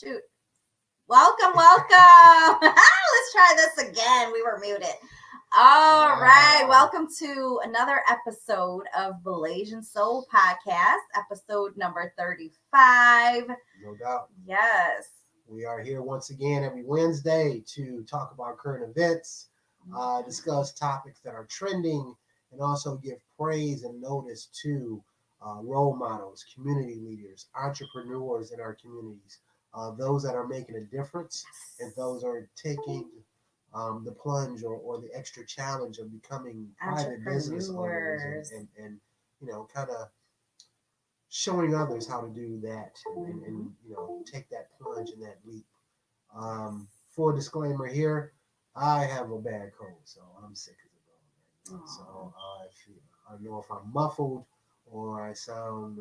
Shoot. Welcome. Let's try this again. We were muted. All right. Welcome to another episode of Malaysian Soul Podcast, episode number 35. No doubt. Yes. We are here once again every Wednesday to talk about current events, discuss topics that are trending, and also give praise and notice to role models, community leaders, entrepreneurs in our communities, those that are making a difference, and those are taking the plunge or the extra challenge of becoming private business owners and kind of showing others how to do that and take that plunge and that leap. Full disclaimer here, I have a bad cold, so I'm sick as a dog right now. So I don't know if I'm muffled or I sound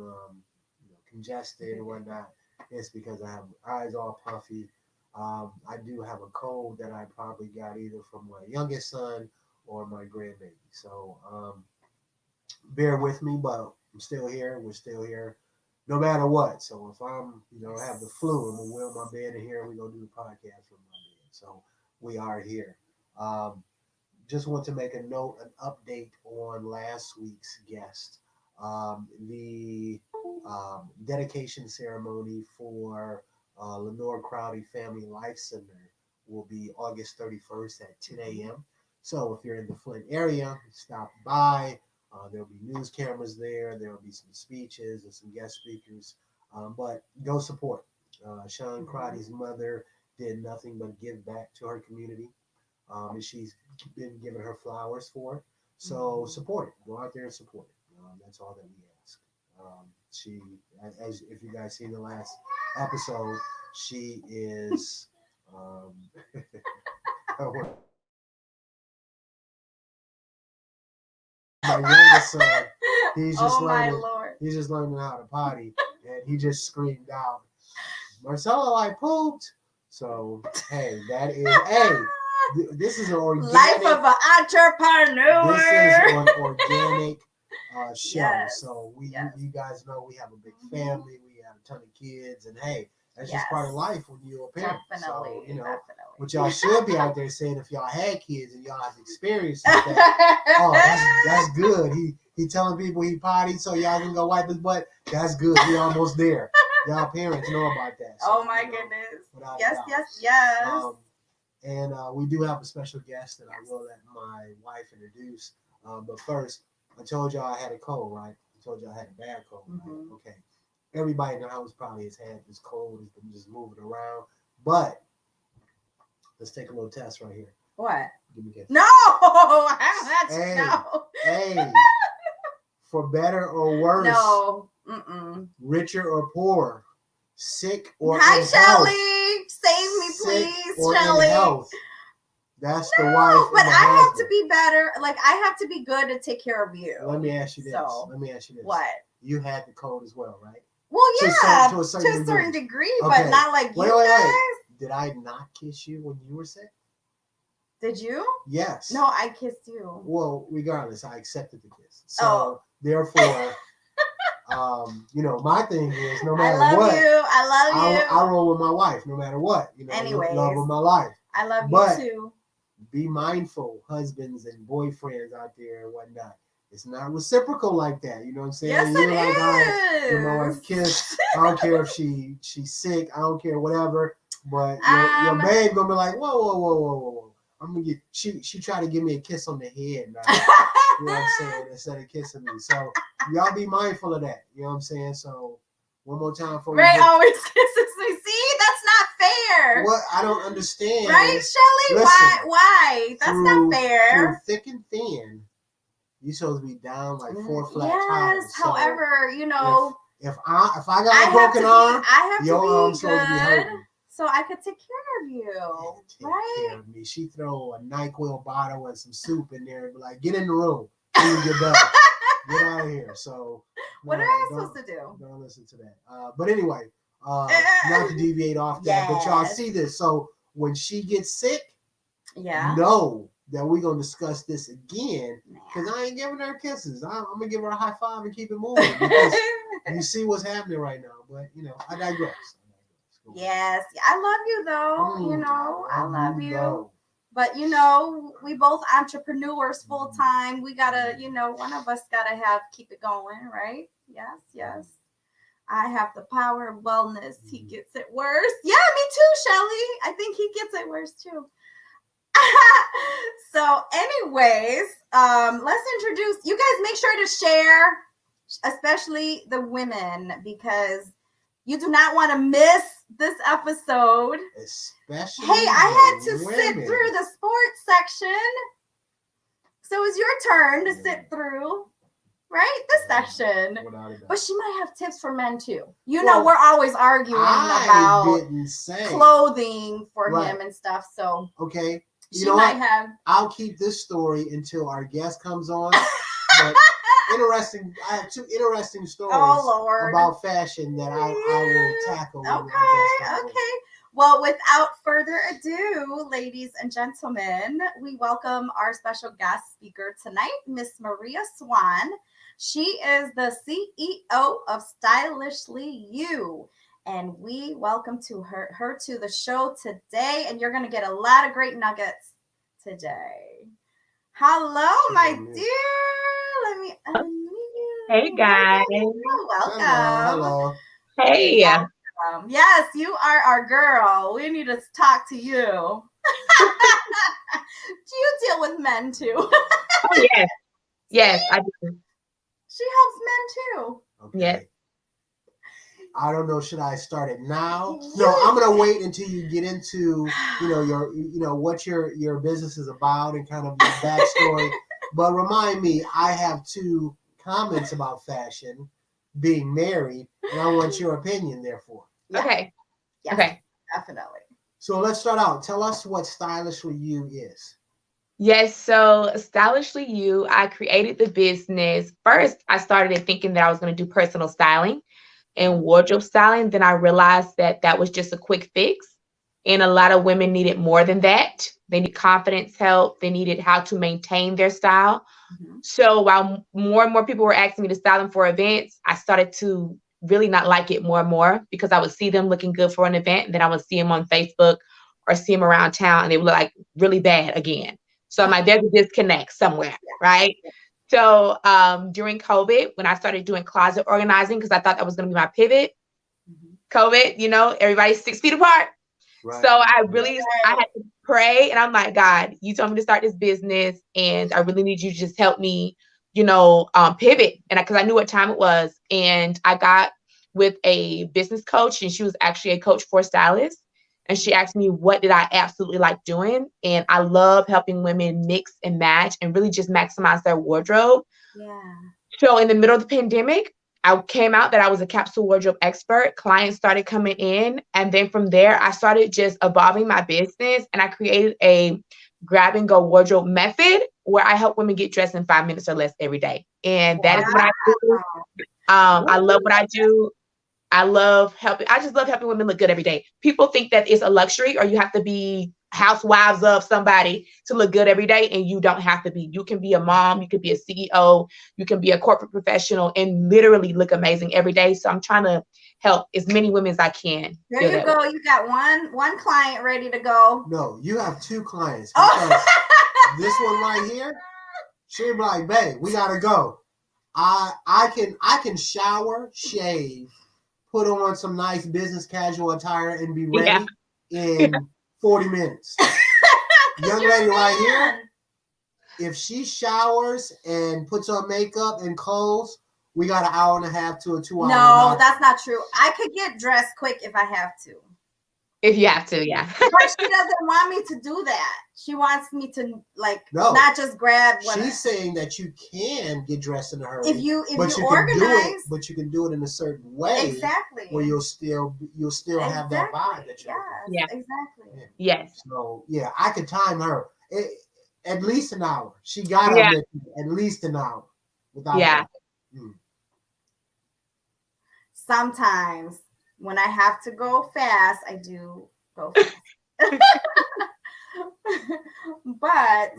congested or whatnot. It's because I have eyes all puffy. I do have a cold that I probably got either from my youngest son or my grandbaby. So bear with me, but I'm still here. We're still here no matter what. So if I'm, have the flu, I'm going to wheel my bed in here and we're going to do the podcast from my bed. So we are here. Just want to make a note, an update on last week's guest. The dedication ceremony for Lenore Crowdy Family Life Center will be August 31st at 10 a.m. So if you're in the Flint area, stop by. There'll be news cameras there. There'll be some speeches and some guest speakers. But go support. Swann Crowdy's mother did nothing but give back to her community. And she's been giving her flowers for it. So support it. Go out there and support it. That's all that we ask. She, as if you guys seen the last episode, she is my youngest son. He's just learning how to potty, and he just screamed out, "Marcelo, I pooped!" So hey, that is this is an organic life of an entrepreneur. This is an organic show. Yes. So you guys know we have a big family. We have a ton of kids, and hey, that's just part of life when you're a parent. Definitely. So Definitely. what y'all should be out there saying if y'all had kids and y'all have experiences that, that's good. He telling people he potty so y'all can go wipe his butt. That's good. We almost there. Y'all parents know about that. So, oh my goodness. Yes. And we do have a special guest that I will let my wife introduce. But first, I told y'all I had a cold, right? I told y'all I had a bad cold, right? Okay. Everybody in the house probably has had this cold, has been just moving around. But let's take a little test right here. What? Give me a guess. No! No. Hey. For better or worse. No. Richer or poor. Sick or Hi, in Shelly. health. Save me, please, or Shelly. In health. That's the wife. But and the I have husband. to be better. Like, I have to be good to take care of you. Let me ask you this. What? You had the cold as well, right? Well, yeah, to a certain degree, okay. But not like you guys. Did I not kiss you when you were sick? Did you? Yes. No, I kissed you. Well, regardless, I accepted the kiss. So therefore, my thing is no matter what. I love you. I roll with my wife no matter what. Anyways, love of my life. I love you too. Be mindful, husbands and boyfriends out there and whatnot. It's not reciprocal like that. You know what I'm saying? Yes, You're it like, is. all right, give my wife a kiss. I don't care if she's sick. I don't care, whatever. But your babe gonna be like, whoa. I'm gonna get she tried to give me a kiss on the head, right? You know what I'm saying? Instead of kissing me. So y'all be mindful of that. You know what I'm saying? So one more time for Ray always kisses me. See, that's not fair. What I don't understand. Right, Shelly? Listen, why? That's not fair. Through thick and thin, you're supposed to be down like 4 flat tires. Yes, however, if I got a broken arm, your arm's supposed to be hurting. So I could take care of you. Take care of me. She throw a NyQuil bottle and some soup in there and be like, get in the room. You get better. Get out of here. So what am I supposed to do? Don't listen to that. But anyway, not to deviate off that, but y'all see this. So when she gets sick, know that we're going to discuss this again because I ain't giving her kisses. I'm going to give her a high five and keep it moving because you see what's happening right now. But, I digress. Yes, I love you though. I love you. Though. But we both entrepreneurs full time. We gotta, one of us gotta keep it going, right? Yes, yes. I have the power of wellness. He gets it worse. Yeah, me too, Shelly. I think he gets it worse too. So, anyways, let's introduce you guys. Make sure to share, especially the women, because you do not want to miss this episode. Especially. Hey, I had to sit through the sports section. So it's your turn to sit through, right? The session. But she might have tips for men too. We're always arguing about clothing for him and stuff. So okay. She might have. I'll keep this story until our guest comes on. But interesting. I have two interesting stories about fashion that I will tackle. Okay. Well, without further ado, ladies and gentlemen, we welcome our special guest speaker tonight, Miss Maria Swann. She is the CEO of Stylishly You. And we welcome her to the show today. And you're going to get a lot of great nuggets today. Hello, my dear. Let me unmute you. Hey, guys. Welcome. Hello. Hey. Yes, you are our girl. We need to talk to you. Do you deal with men too? Oh, yes. Yes, I do. She helps men too. Okay. Yes. I don't know. Should I start it now? No, I'm gonna wait until you get into what your business is about and kind of your backstory. But remind me, I have two comments about fashion, being married, and I want your opinion. Therefore, Okay. Yes, okay. Definitely. So let's start out. Tell us what Stylishly You is. Yes, so Stylishly You, I created the business. First, I started it thinking that I was going to do personal styling and wardrobe styling. Then I realized that was just a quick fix. And a lot of women needed more than that. They need confidence help. They needed how to maintain their style. Mm-hmm. So while more and more people were asking me to style them for events, I started to really not like it more and more because I would see them looking good for an event. And then I would see them on Facebook or see them around town and they would look like really bad again. So I'm like, there's a disconnect somewhere, right? So during COVID, when I started doing closet organizing, because I thought that was going to be my pivot, COVID, everybody's 6 feet apart. Right. So I had to pray and I'm like, God, you told me to start this business and I really need you to just help me, pivot. And because I knew what time it was. And I got with a business coach and she was actually a coach for stylists. And she asked me, what did I absolutely like doing? And I love helping women mix and match and really just maximize their wardrobe. Yeah. So in the middle of the pandemic, I came out that I was a capsule wardrobe expert. Clients started coming in. And then from there, I started just evolving my business. And I created a grab and go wardrobe method where I help women get dressed in 5 minutes or less every day. And that is what I do. I love what I do. I just love helping women look good every day. People think that it's a luxury or you have to be housewives of somebody to look good every day. And you don't have to be. You can be a mom. You can be a CEO. You can be a corporate professional and literally look amazing every day. So I'm trying to help as many women as I can. There you go. You got one client ready to go. No, you have two clients. Because this one right here, she'll be like, babe, we got to go. I can shower, shave, put on some nice business casual attire and be ready in 40 minutes. Young lady right here, if she showers and puts on makeup and clothes, we got an hour and a half to a 2 hour. No, that's not true. I could get dressed quick if I have to. If you have to, yeah. But she doesn't want me to do that. She wants me to not just grab one. She's saying that you can get dressed in a hurry. If you organize, but you can do it in a certain way. Exactly. Where you'll still have that vibe that you're exactly. Yes. So I could time her at least an hour. She got at least an hour. Without Sometimes when I have to go fast, I do go fast. But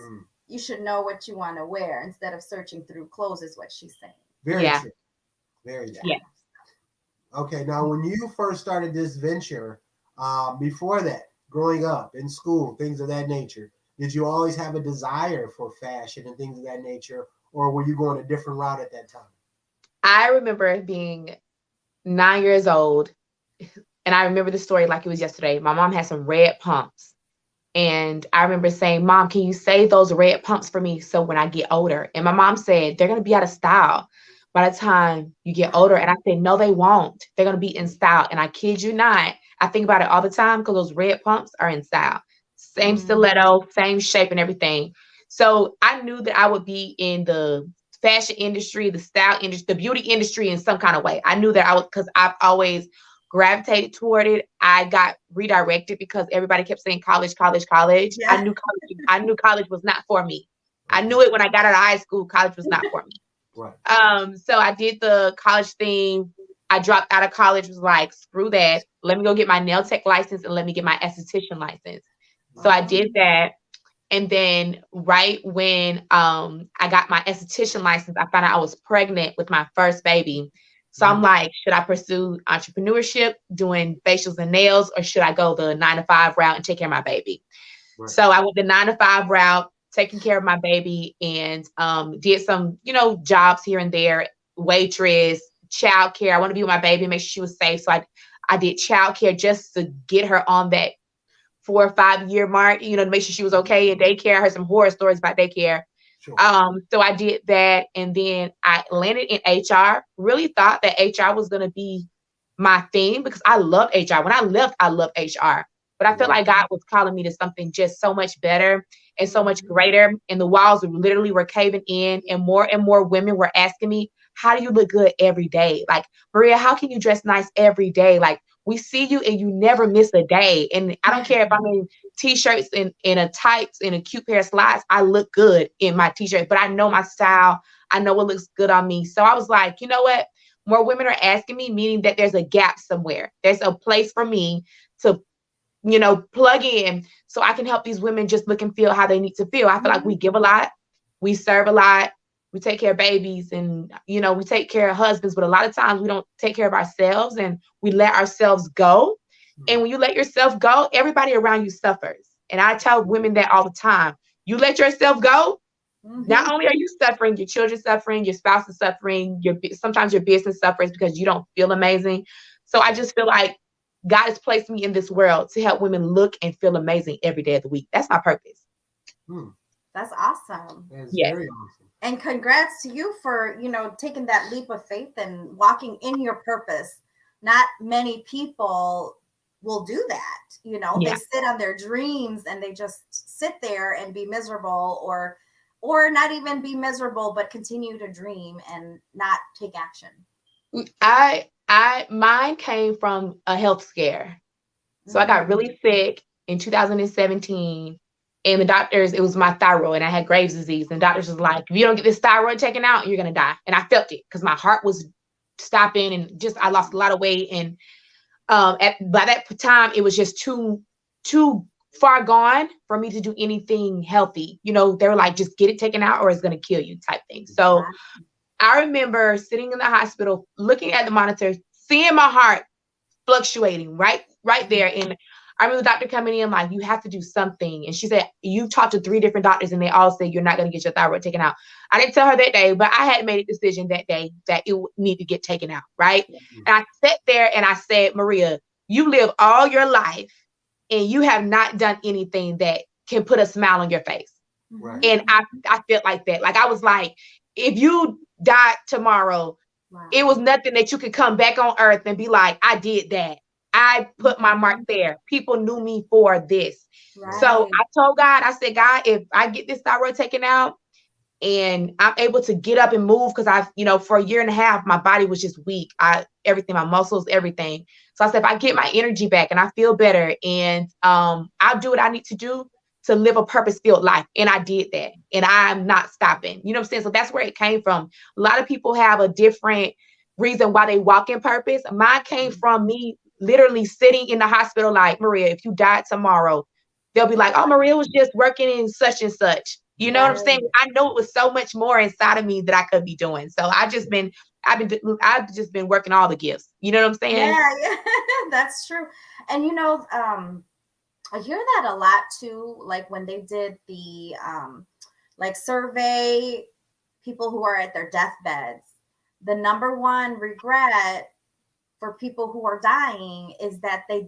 you should know what you want to wear instead of searching through clothes, is what she's saying. Very true. Very true. Yeah. Okay, now when you first started this venture, Before that, growing up in school, things of that nature, did you always have a desire for fashion and things of that nature, or were you going a different route at that time? I remember being 9 years old, and I remember the story like it was yesterday. My mom had some red pumps. And I remember saying, Mom, can you save those red pumps for me so when I get older? And my mom said, they're going to be out of style by the time you get older. And I said, no, they won't. They're going to be in style. And I kid you not, I think about it all the time because those red pumps are in style. Same stiletto, same shape and everything. So I knew that I would be in the fashion industry, the style industry, the beauty industry in some kind of way. I knew that I was, because I've always gravitated toward it. I got redirected because everybody kept saying college, college, college. Yeah. I knew college was not for me. I knew it when I got out of high school. College was not for me. Right. So I did the college thing. I dropped out of college, was like, screw that. Let me go get my nail tech license and let me get my esthetician license. So I did that. And then right when I got my esthetician license, I found out I was pregnant with my first baby. So I'm like, should I pursue entrepreneurship, doing facials and nails, or should I go the 9-to-5 route and take care of my baby? Right. So I went the 9-to-5 route, taking care of my baby, and did some, jobs here and there, waitress, childcare. I want to be with my baby, make sure she was safe. So I did childcare just to get her on that 4 or 5 year mark, to make sure she was okay in daycare. I heard some horror stories about daycare. Sure. So I did that, and then I landed in HR. Really thought that HR was going to be my thing because I love HR. When I left, I loved HR, but I felt like God was calling me to something just so much better and so much greater. And the walls literally were caving in, and more women were asking me, "How do you look good every day? Like, Maria, how can you dress nice every day? Like, we see you and you never miss a day." And I don't care if I'm in t-shirts and a tights and a cute pair of slides. I look good in my t-shirt, but I know my style. I know what looks good on me. So I was like, you know what? More women are asking me, meaning that there's a gap somewhere. There's a place for me to, plug in so I can help these women just look and feel how they need to feel. I feel like we give a lot. We serve a lot. We take care of babies, and, we take care of husbands, but a lot of times we don't take care of ourselves, and we let ourselves go. And when you let yourself go, everybody around you suffers. And I tell women that all the time. You let yourself go, not only are you suffering, your children suffering, your spouse is suffering, sometimes your business suffers because you don't feel amazing. So I just feel like God has placed me in this world to help women look and feel amazing every day of the week. That's my purpose. That's awesome. That's very awesome. And congrats to you for, taking that leap of faith and walking in your purpose. Not many people will do that. They sit on their dreams and they just sit there and be miserable, or not even be miserable, but continue to dream and not take action. Mine came from a health scare. So I got really sick in 2017. And the doctors, it was my thyroid, and I had Graves' disease. And the doctors was like, if you don't get this thyroid taken out, you're going to die. And I felt it because my heart was stopping, and I lost a lot of weight. And by that time, it was just too far gone for me to do anything healthy. They were like, just get it taken out or it's going to kill you type thing. So I remember sitting in the hospital, looking at the monitor, seeing my heart fluctuating right there. And I remember the doctor coming in like, you have to do something. And she said, you talked to 3 different doctors and they all said you're not going to get your thyroid taken out. I didn't tell her that day, but I had made a decision that day that it would need to get taken out, right? And I sat there and I said, Maria, you live all your life and you have not done anything that can put a smile on your face. Right. And I felt like that. Like, I was like, if you died tomorrow, it was nothing that you could come back on earth and be like, I did that. I put my mark there. People knew me for this. Right. So I told God, I said, God, if I get this thyroid taken out and I'm able to get up and move, because for a year and a half, my body was just weak. Everything, my muscles, everything. So I said, if I get my energy back and I feel better, and I'll do what I need to do to live a purpose-filled life. And I did that. And I'm not stopping. You know what I'm saying? So that's where it came from. A lot of people have a different reason why they walk in purpose. Mine came from me literally sitting in the hospital like, Maria, if you died tomorrow, they'll be like, oh, Maria was just working in such and such. You know what I'm saying? I know it was so much more inside of me that I could be doing. So I've I've just been working all the gifts. You know what I'm saying? Yeah, that's true. And I hear that a lot too. Like when they did the like survey people who are at their deathbeds, the number one regret for people who are dying is that they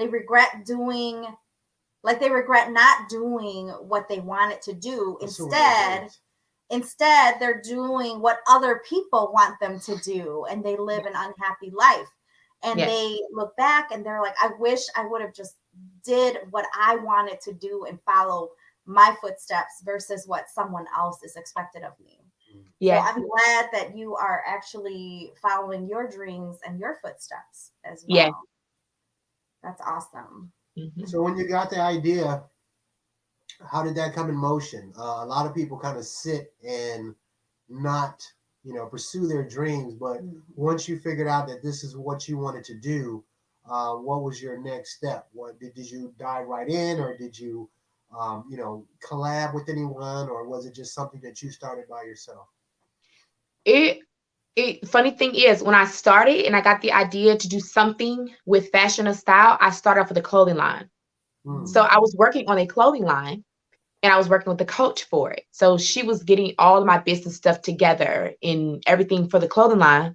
regret doing, like they regret not doing what they wanted to do. Instead they're doing what other people want them to do, and they live an unhappy life. And they look back and they're like, I wish I would have just did what I wanted to do and follow my footsteps versus what someone else is expected of me. So I'm glad that you are actually following your dreams and your footsteps as well. Yeah. That's awesome. Mm-hmm. So when you got the idea, how did that come in motion? A lot of people kind of sit and not, pursue their dreams. But once you figured out that this is what you wanted to do, what was your next step? What did you dive right in, or did you, collab with anyone, or was it just something that you started by yourself? Funny thing is, when I started and I got the idea to do something with fashion or style, I started off with a clothing line. So I was working on a clothing line, and I was working with the coach for it. So she was getting all of my business stuff together and everything for the clothing line.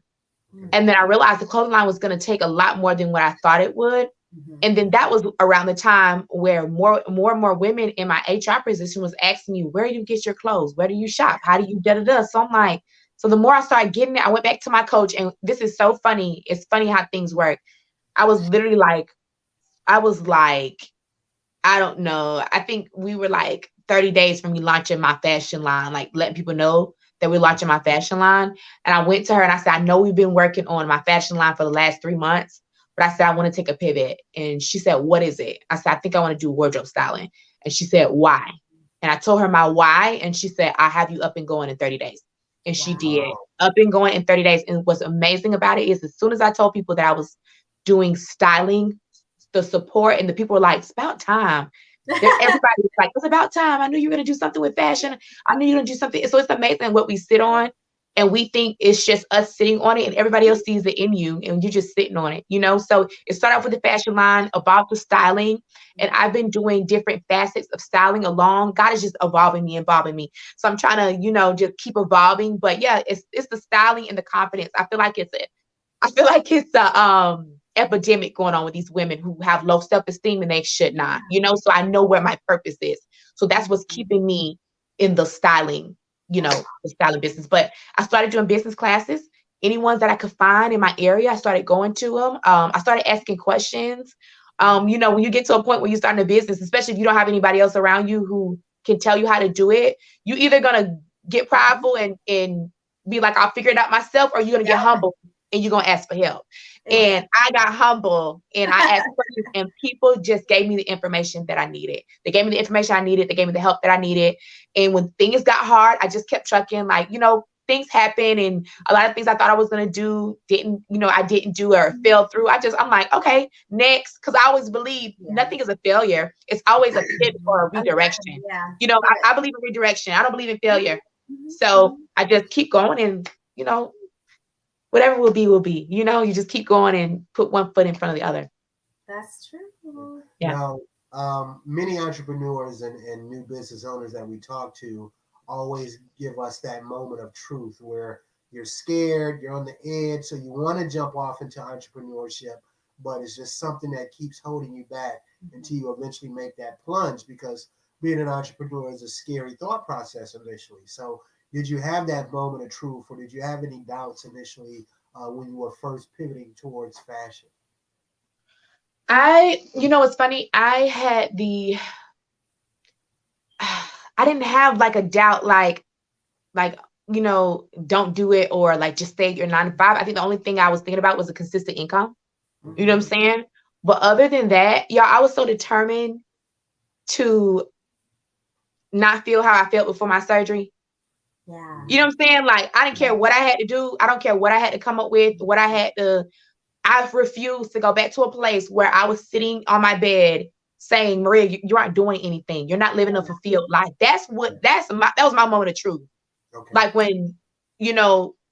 And then I realized the clothing line was going to take a lot more than what I thought it would. And then that was around the time where more and more women in my HR position was asking me, where do you get your clothes? Where do you shop? How do you da-da-da? So I'm like, so the more I started getting it, I went back to my coach, and this is so funny. It's funny how things work. I was like, I don't know. I think we were like 30 days from me launching my fashion line, like letting people know that we're launching my fashion line. And I went to her and I said, I know we've been working on my fashion line for the last 3 months, but I said, I want to take a pivot. And she said, what is it? I said, I think I want to do wardrobe styling. And she said, why? And I told her my why. And she said, I have you up and going in 30 days. And she did, up and going in 30 days. And what's amazing about it is, as soon as I told people that I was doing styling, the support and the people were like, it's about time. Everybody was like, it's about time. I knew you were going to do something with fashion. I knew you were going to do something. So it's amazing what we sit on, and we think it's just us sitting on it, and everybody else sees it in you, and you're just sitting on it, So it started off with the fashion line, about the styling, and I've been doing different facets of styling along. God is just evolving me. So I'm trying to, just keep evolving. But yeah, it's the styling and the confidence. I feel like it's a epidemic going on with these women who have low self-esteem, and they should not, so I know where my purpose is. So that's what's keeping me in the styling, the styling business. But I started doing business classes. Any ones that I could find in my area, I started going to them. I started asking questions. When you get to a point where you're starting a business, especially if you don't have anybody else around you who can tell you how to do it, you either gonna get prideful and be like, I'll figure it out myself, or you're gonna get humble and you're gonna ask for help. And I got humble and I asked questions, and people just gave me the information that I needed. They gave me the information I needed. They gave me the help that I needed. And when things got hard, I just kept trucking. Like, things happen, and a lot of things I thought I was going to do I didn't do or fell through. I'm like, okay, next. Cause I always believe nothing is a failure. It's always a pivot or a redirection. I believe in redirection. I don't believe in failure. So I just keep going, and, whatever will be, will be. You just keep going and put one foot in front of the other. That's true. Yeah. Now, many entrepreneurs and new business owners that we talk to always give us that moment of truth where you're scared, you're on the edge, so you want to jump off into entrepreneurship, but it's just something that keeps holding you back until you eventually make that plunge, because being an entrepreneur is a scary thought process initially. So did you have that moment of truth, or did you have any doubts initially when you were first pivoting towards fashion? It's funny. I didn't have like a doubt, like, don't do it, or like just stay at your 9 to 5. I think the only thing I was thinking about was a consistent income. You know what I'm saying? But other than that, y'all, I was so determined to not feel how I felt before my surgery. Yeah. You know what I'm saying? Like, I didn't care what I had to do. I don't care what I had to come up with, I refused to go back to a place where I was sitting on my bed saying, Maria, you aren't doing anything. You're not living a fulfilled life. That was my moment of truth. Okay. Like when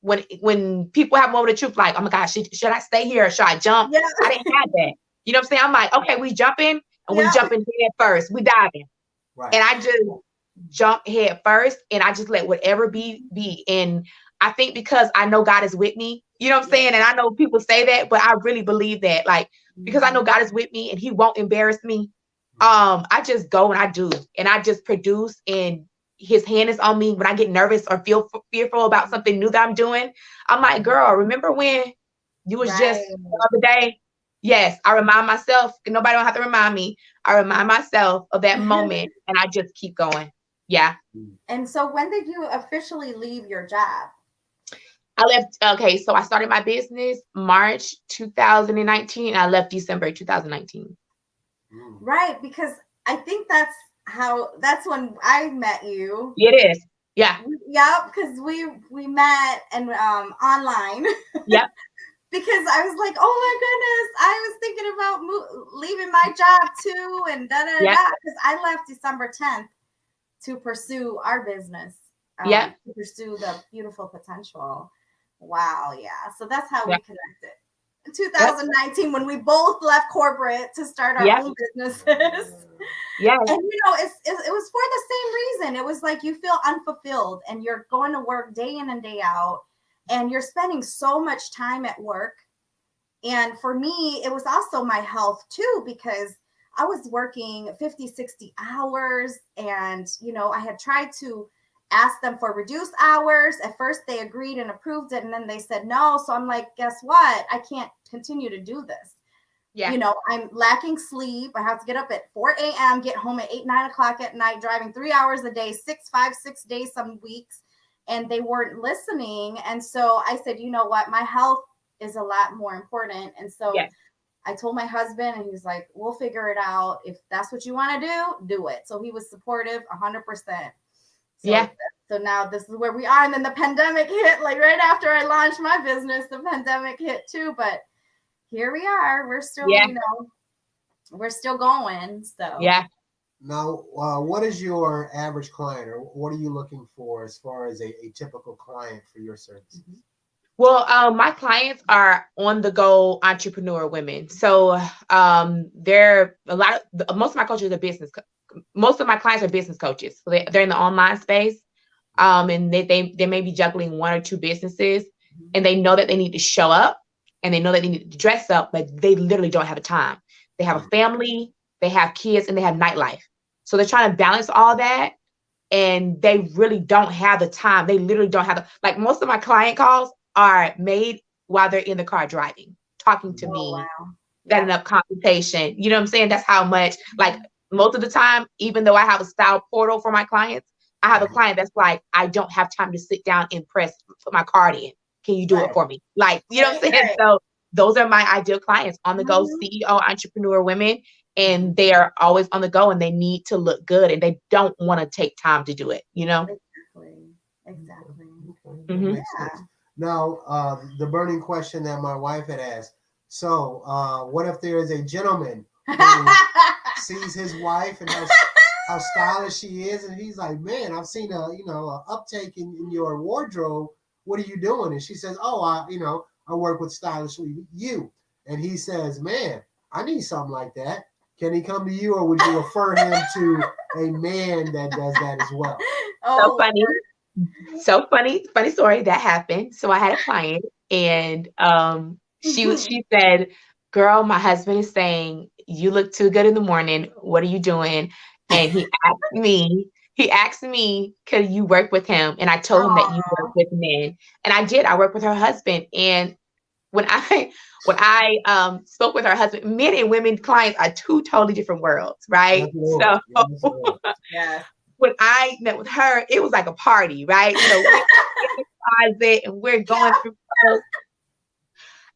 when people have a moment of truth, like, oh my gosh, should I stay here or should I jump? Yeah. I didn't have that. You know what I'm saying? I'm like, okay, we jumping and we jumping head first. We diving. Right. And I just jump head first and I just let whatever be. And I think because I know God is with me, you know what I'm saying? And I know people say that, but I really believe that, like, because I know God is with me and he won't embarrass me. I just go and I do, and I just produce, and his hand is on me when I get nervous or feel fearful about something new that I'm doing. I'm like, girl, remember when you was just the other day? Yes, I remind myself, and nobody don't have to remind me. I remind myself of that moment and I just keep going. Yeah. And so when did you officially leave your job? I left, okay, so I started my business March 2019. And I left December 2019. Right, because I think that's when I met you. It is. Yeah. Yep, because we met and online. Yep. Because I was like, oh my goodness, I was thinking about leaving my job too, and da da da. Because I left December 10th to pursue our business. To pursue the beautiful potential. Wow, yeah. So that's how we connected. 2019 when we both left corporate to start our own businesses. Yeah. And you know, it was for the same reason. It was like you feel unfulfilled and you're going to work day in and day out and you're spending so much time at work. And for me, it was also my health too, because I was working 50, 60 hours and, you know, I had tried to asked them for reduced hours. At first they agreed and approved it, and then they said no. So I'm like, guess what? I can't continue to do this. Yeah. You know, I'm lacking sleep. I have to get up at 4 a.m., get home at 8, 9 o'clock at night, driving 3 hours a day, 6 days, some weeks. And they weren't listening. And so I said, you know what? My health is a lot more important. And so I told my husband, and he was like, we'll figure it out. If that's what you want to do it. So he was supportive 100%. So now this is where we are. And then the pandemic hit, like right after I launched my business, the pandemic hit too. But here we are. We're still, you know, we're still going. So Now, what is your average client, or what are you looking for as far as a typical client for your services? Well, my clients are on the go entrepreneur women. So they're most of my coaches are most of my clients are business coaches. So they're in the online space. And they may be juggling 1 or 2 businesses, and they know that they need to show up and they know that they need to dress up, but they literally don't have a time. They have a family, they have kids, and they have nightlife. So they're trying to balance all that, and they really don't have the time. They literally don't have like most of my client calls are made while they're in the car driving, talking to me, setting up consultation. You know what I'm saying? That's how much, like most of the time, even though I have a style portal for my clients, I have a client that's like, I don't have time to sit down and put my card in. Can you do it for me? Like, you know what I'm saying? So those are my ideal clients, on the go CEO entrepreneur women, and they are always on the go and they need to look good and they don't want to take time to do it, you know? Exactly. Okay. Now, the burning question that my wife had asked. So what if there is a gentleman who sees his wife and how stylish she is, and he's like, man, I've seen a uptake in your wardrobe. What are you doing? And she says, oh, I work with Stylishly You. And he says, man, I need something like that. Can he come to you, or would you refer him to a man that does that as well? So funny story that happened. So I had a client, and she said, girl, my husband is saying you look too good in the morning. What are you doing? And he asked me, could you work with him? And I told him that you work with men. And I did. I work with her husband. And when I spoke with her husband, men and women clients are 2 totally different worlds, right? So when I met with her, it was like a party, right? You know, we're in the closet and we're going through clothes.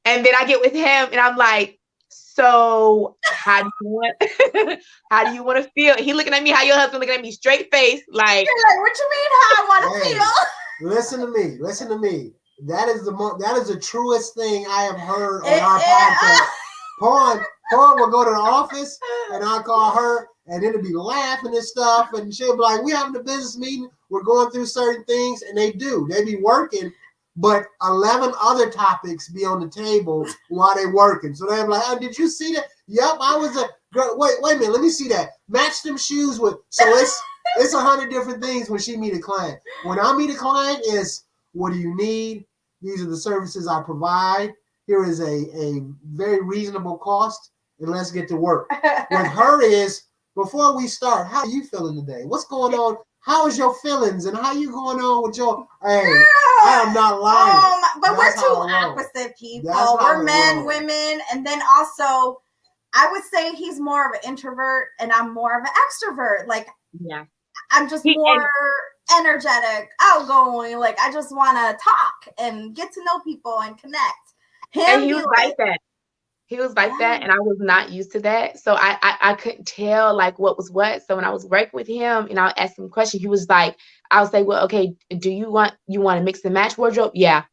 And then I get with him and I'm like, so how do you want to feel? He looking at me, how your husband looking at me, straight face, like, what you mean how I want to feel? Listen to me. That is the truest thing I have heard on our podcast. Pawn will go to the office and I'll call her and it'll be laughing and stuff, and she'll be like, we having a business meeting, we're going through certain things, and they be working, but 11 other topics be on the table while they working. So they're like, oh, did you see that? Yep, I was a girl. Wait a minute, let me see that. Match them shoes with. So it's 100 different things when she meet a client. When I meet a client, it's what do you need? These are the services I provide. Here is a very reasonable cost, and let's get to work. With her is, before we start, how are you feeling today? What's going on? How is your feelings? And how you going on with your, hey, Girl, I am not lying. but we're That's how two I roll. opposite people. That's how We're I men, roll. women, and then also I would say he's more of an introvert and I'm more of an extrovert. Like Yeah. I'm just more energetic, outgoing. Like I just want to talk and get to know people and connect. And he was like that. He was like that, and I was not used to that. So I couldn't tell like what was what. So when I was working with him and I would ask him a question, he was like, I would say, well, okay, do you want to mix and match wardrobe? Yeah.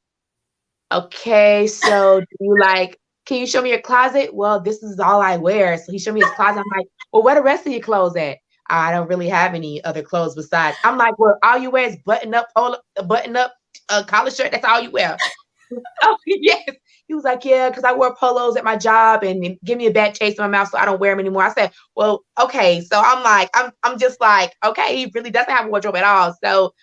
Okay, so do you like, can you show me your closet? Well, this is all I wear. So he showed me his closet. I'm like, well, where the rest of your clothes at? I don't really have any other clothes besides. I'm like, well, all you wear is button up collar shirt. That's all you wear. Oh, yes. He was like, yeah, because I wear polos at my job and it give me a bad taste in my mouth, so I don't wear them anymore. I said, well, okay. So I'm like, I'm just like, okay, he really doesn't have a wardrobe at all. So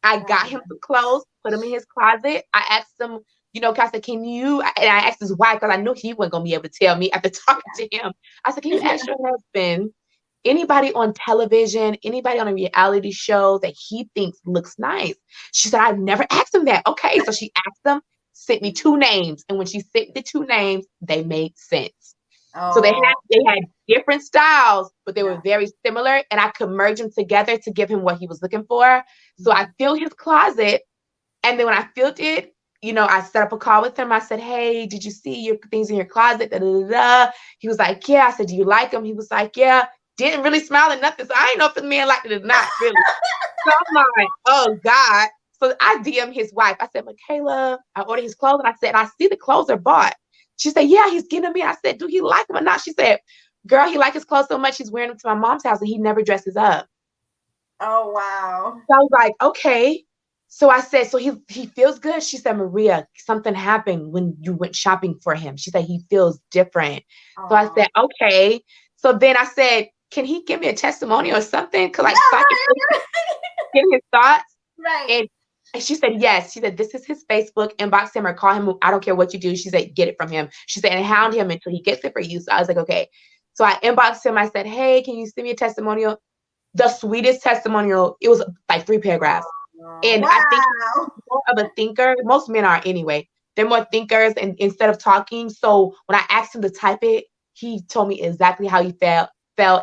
I got him some clothes, put them in his closet. I asked him, I said, can you, and I asked his wife, because I knew he wasn't going to be able to tell me after talking to him. I said, can you ask your husband, anybody on television, anybody on a reality show that he thinks looks nice? She said, I've never asked him that. Okay. So she asked him, sent me 2 names. And when she sent the 2 names, they made sense. Oh. So they had different styles, but they were very similar. And I could merge them together to give him what he was looking for. So I filled his closet. And then when I filled it, I set up a call with him. I said, hey, did you see your things in your closet? Da, da, da, da. He was like, yeah. I said, do you like them? He was like, yeah. Didn't really smile or nothing. So I didn't know if the man liked it or not, really. So I'm like, oh, God. So I DM his wife. I said, Michaela, I ordered his clothes. And I said, I see the clothes are bought. She said, yeah, he's getting them in. I said, do he like them or not? She said, girl, he likes his clothes so much, he's wearing them to my mom's house and he never dresses up. Oh, wow. So I was like, okay. So I said, so he feels good. She said, Maria, something happened when you went shopping for him. She said, he feels different. So I said, okay. So then I said, can he give me a testimony or something? Cause so I can get his thoughts. Right. And she said, yes. She said, this is his Facebook. Inbox him or call him. I don't care what you do. She said, get it from him. She said, and hound him until he gets it for you. So I was like, okay. So I inboxed him. I said, hey, can you send me a testimonial? The sweetest testimonial. It was like 3 paragraphs. And I think he's more of a thinker. Most men are anyway. They're more thinkers and instead of talking. So when I asked him to type it, he told me exactly how he felt.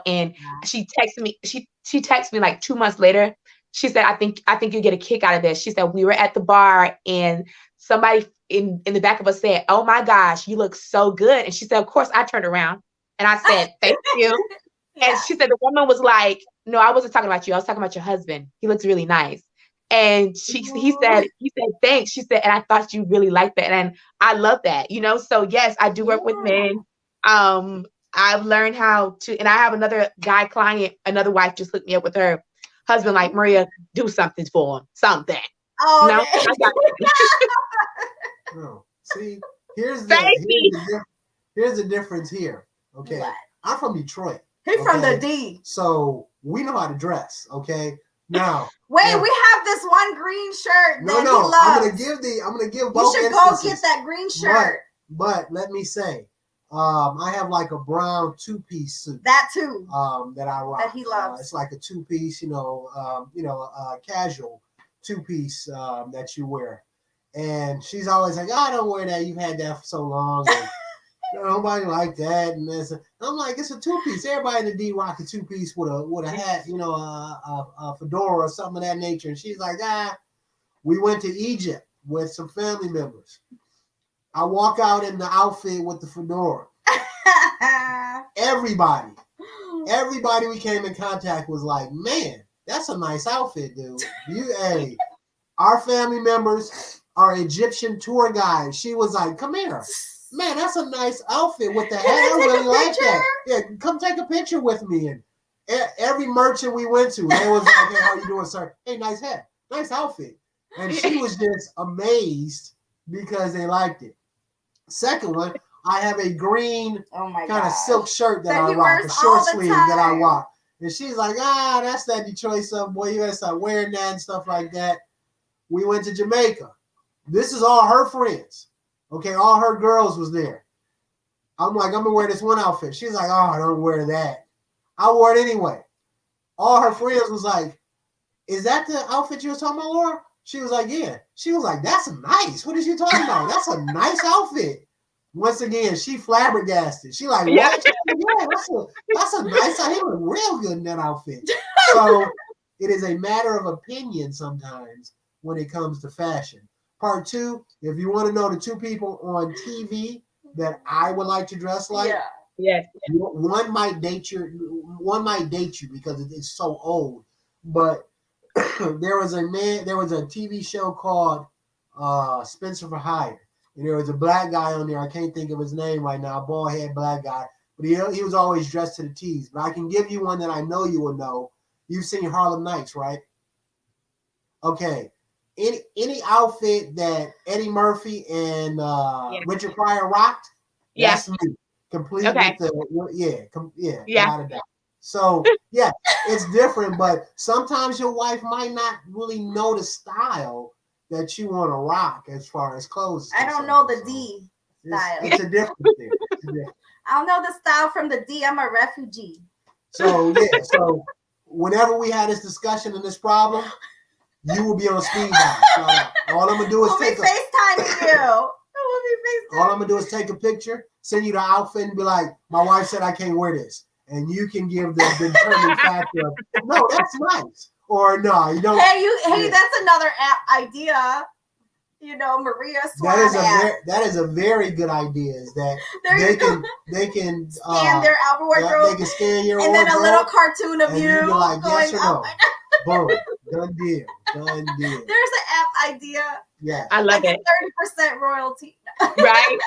And she texted me. She texted me like 2 months later. She said, I think you get a kick out of this. She said, we were at the bar and somebody in the back of us said, oh my gosh, you look so good. And she said, of course, I turned around and I said, thank you. And she said, the woman was like, no, I wasn't talking about you. I was talking about your husband. He looks really nice. And he said, thanks. She said, and I thought you really liked that. And I love that, So yes, I do work with men. I've learned how to, and I have another guy client, another wife just hooked me up with her husband, like, Maria, do something for him. Something. Oh, no, okay. I got No. See, here's the difference here. Okay. What? I'm from Detroit. He's from the D. So we know how to dress. Okay. Now wait, we have this one green shirt that he loves. I'm gonna give both. You should go get that green shirt. But let me say, I have like a brown 2-piece suit. That too. That I rock. That he loves. It's like a 2-piece, casual 2-piece that you wear. And she's always like, I don't wear that. You've had that for so long. And, nobody like that. And I'm like, it's a 2-piece. Everybody in the D rock a 2-piece with a hat, a fedora or something of that nature. And she's like, we went to Egypt with some family members. I walk out in the outfit with the fedora. Everybody we came in contact was like, man, that's a nice outfit, dude. Our family members, our Egyptian tour guide, she was like, come here. Man, that's a nice outfit with the hat. I really like that. Yeah, come take a picture with me. And every merchant we went to, they was like, hey, how you doing, sir? Hey, nice hat. Nice outfit. And she was just amazed because they liked it. Second one, I have a green kind of silk shirt that I rock, a short sleeve that I rock. And she's like, that's that Detroit stuff, boy. You gotta start wearing that and stuff like that. We went to Jamaica. This is all her friends. Okay, all her girls was there. I'm like, I'm gonna wear this one outfit. She's like, oh, don't wear that. I wore it anyway. All her friends was like, is that the outfit you was talking about, Laura? She was like, yeah. She was like, that's nice. What is you talking about? That's a nice outfit. Once again, she flabbergasted. She like, what? Yeah, that's a nice outfit. He look real good in that outfit. So it is a matter of opinion sometimes when it comes to fashion. Part two, if you want to know the two people on TV that I would like to dress like, yes, one might date you because it is so old. But there was a TV show called Spencer for Hire. And there was a black guy on there. I can't think of his name right now. A bald head black guy. But he was always dressed to the T's. But I can give you one that I know you will know. You've seen Harlem Nights, right? Okay. Any outfit that Eddie Murphy and Richard Pryor rocked, that's me. Complete with the without a doubt. So it's different, but sometimes your wife might not really know the style that you want to rock as far as clothes. I don't know the D style. It's a different thing. I don't know the style from the D. I'm a refugee. So whenever we had this discussion and this problem, you will be on speed dial. All I'm gonna do is FaceTiming you. All I'm gonna do is take a picture, send you the outfit, and be like, "My wife said I can't wear this," and you can give the determined factor of, "No, that's nice," or "No, you don't." Hey, that's another app idea. Maria Swann. That is a very good idea. Is that they can scan their wardrobe. They can scan your and wardrobe, then a little cartoon of you be like, going, yes or no. Boom, done deal. There's an app idea. Yeah, I love it. 30% royalty. Right?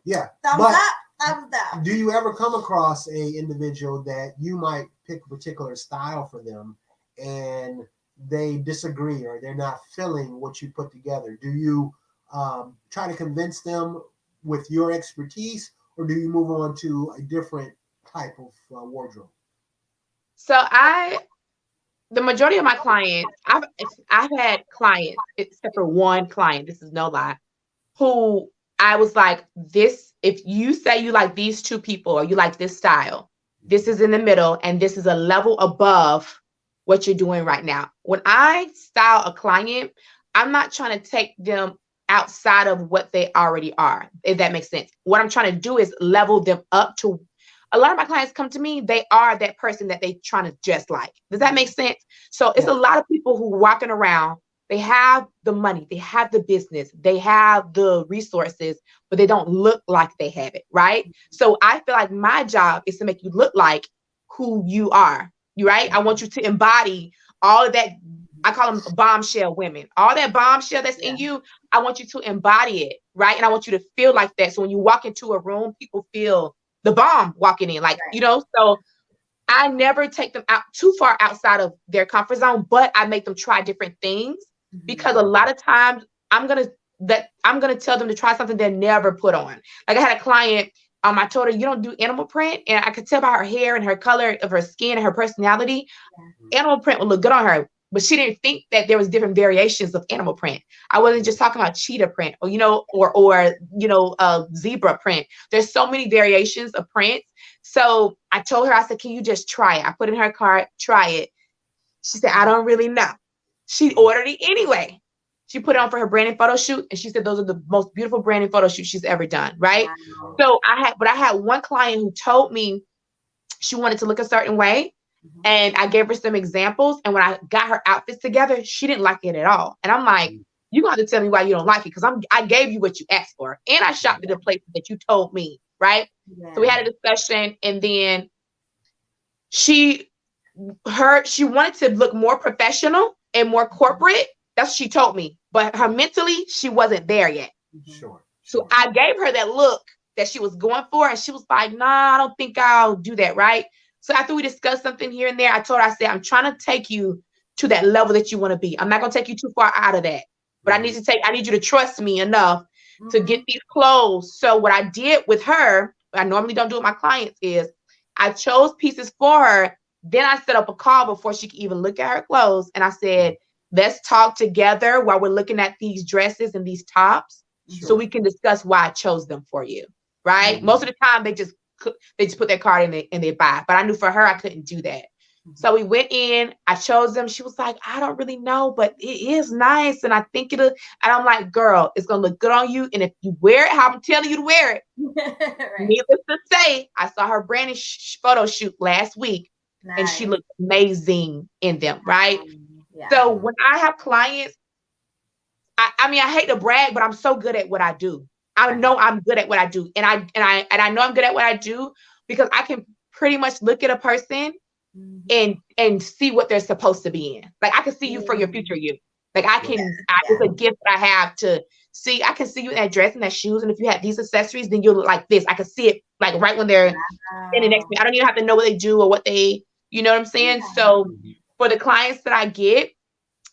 Yeah. Thumbs up. Thumbs down. Do you ever come across a individual that you might pick a particular style for them, and they disagree or they're not feeling what you put together? Do you try to convince them with your expertise, or do you move on to a different type of wardrobe? So the majority of my clients, I've had clients, except for one client, this is no lie, who I was like, this, if you say you like these two people or you like this style, this is in the middle and this is a level above what you're doing right now. When I style a client, I'm not trying to take them outside of what they already are, if that makes sense. What I'm trying to do is level them up to, a lot of my clients come to me, they are that person that they trying to dress like. Does that make sense? So it's a lot of people who walking around, they have the money, they have the business, they have the resources, but they don't look like they have it, right? So I feel like my job is to make you look like who you are, right? I want you to embody all of that. I call them bombshell women. All that bombshell that's in you, I want you to embody it, right? And I want you to feel like that. So when you walk into a room, people feel the bomb walking in, like, so I never take them out too far outside of their comfort zone, but I make them try different things because a lot of times I'm going to tell them to try something they never put on. Like I had a client, I told her, you don't do animal print. And I could tell by her hair and her color of her skin and her personality, animal print would look good on her. But she didn't think that there was different variations of animal print. I wasn't just talking about cheetah print or zebra print. There's so many variations of prints. So I told her, I said, can you just try it? I put in her cart, try it. She said, I don't really know. She ordered it anyway. She put it on for her branding photo shoot. And she said, those are the most beautiful branding photo shoots she's ever done. Right. Wow. So I had one client who told me she wanted to look a certain way. And I gave her some examples. And when I got her outfits together, she didn't like it at all. And I'm like, you're going to have to tell me why you don't like it. Because I gave you what you asked for. And I shopped at a place that you told me. Right. Yeah. So we had a discussion. And then she wanted to look more professional and more corporate. That's what she told me. But her mentally, she wasn't there yet. Sure. So I gave her that look that she was going for. And she was like, nah, I don't think I'll do that. Right. So after we discussed something here and there, I told her, I said, I'm trying to take you to that level that you want to be. I'm not going to take you too far out of that. but I need you to trust me enough to get Mhm. these clothes. So what I did with her, I normally don't do with my clients, is I chose pieces for her. Then I set up a call before she could even look at her clothes. And I said, let's talk together while we're looking at these dresses and these tops so Sure. we can discuss why I chose them for you. Right. Mhm. Most of the time they just put their card in and they buy. But I knew for her, I couldn't do that. So we went in, I chose them. She was like, I don't really know, but it is nice. And I think it'll, and I'm like, girl, it's going to look good on you. And if you wear it, how I'm telling you to wear it, Right. needless to say, I saw her branding photo shoot last week and she Nice. looked amazing in them. Right. Yeah. So when I have clients, I mean, I hate to brag, but I'm so good at what I do. I know I'm good at what I do. And I know I'm good at what I do because I can pretty much look at a person Mhm. and see what they're supposed to be in. Like I can see you for your future you. Like I can, it's a gift that I have to see. I can see you in that dress and that shoes. And if you have these accessories, then you'll look like this. I can see it like right when they're standing next to me. I don't even have to know what they do or what they, you know what I'm saying? So for the clients that I get,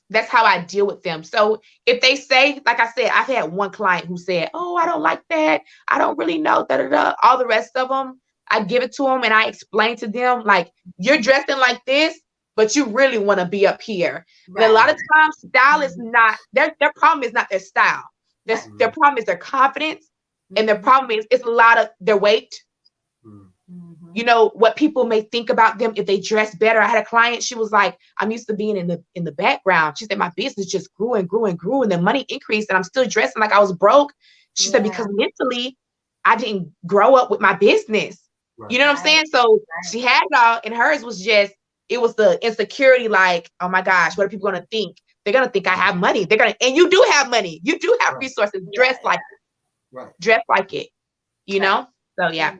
that's how I deal with them. So if they say, like I said, I've had one client who said, oh, I don't like that. I don't really know, all the rest of them, I give it to them and I explain to them, like, you're dressing like this, but you really want to be up here. And a lot of times, style is not, their problem is not their style. Their problem is their confidence. And their problem is, it's a lot of their weight. You know, what people may think about them if they dress better. I had a client, she was like, I'm used to being in the background. She said, my business just grew and grew and grew and the money increased and I'm still dressing like I was broke. She said, because mentally, I didn't grow up with my business. You know what I'm saying? So she had it all and hers was just, it was the insecurity, like, oh my gosh, what are people going to think? They're going to think I have money. They're going to, and you do have money. You do have resources. Dress like it. Dress like it, you know? So yeah.